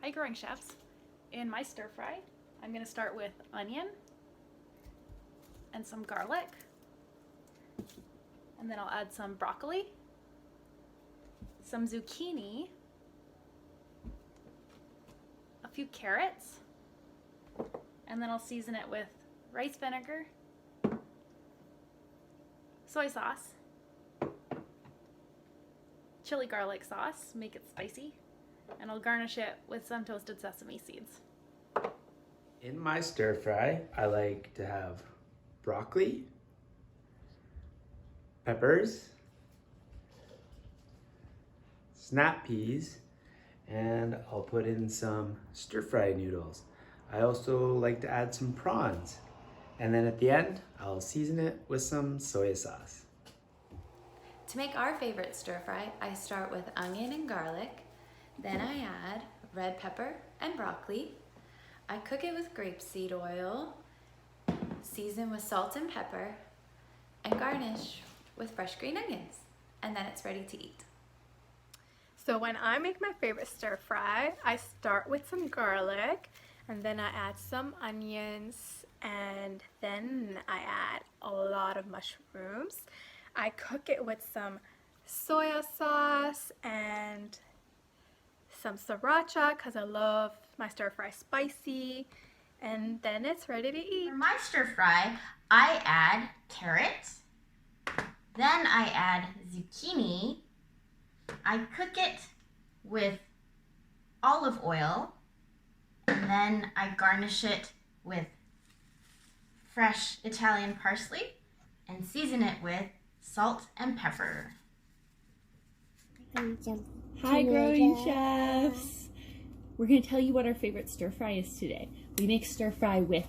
Hi growing chefs. In my stir fry, I'm going to start with onion and some garlic, and then I'll add some broccoli, some zucchini, a few carrots, and then I'll season it with rice vinegar, soy sauce, chili garlic sauce, make it spicy, and I'll garnish it with some toasted sesame seeds. In my stir fry, I like to have broccoli, peppers, snap peas, and I'll put in some stir fry noodles. I also like to add some prawns. And then at the end, I'll season it with some soy sauce. To make our favorite stir fry, I start with onion and garlic. Then I add red pepper and broccoli. I cook it with grapeseed oil, season with salt and pepper, and garnish with fresh green onions. And then it's ready to eat. So when I make my favorite stir fry, I start with some garlic, and then I add some onions, and then I add a lot of mushrooms. I cook it with some soy sauce and some sriracha because I love my stir fry spicy, and then it's ready to eat. For my stir fry, I add carrots, then I add zucchini. I cook it with olive oil, and then I garnish it with fresh Italian parsley and season it with salt and pepper. Hi growing chefs! We're going to tell you what our favorite stir fry is today. We make stir fry with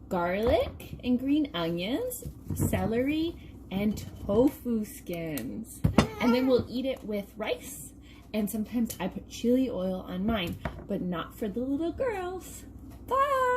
garlic and green onions, celery, and tofu skins. And then we'll eat it with rice, and sometimes I put chili oil on mine, but not for the little girls. Bye!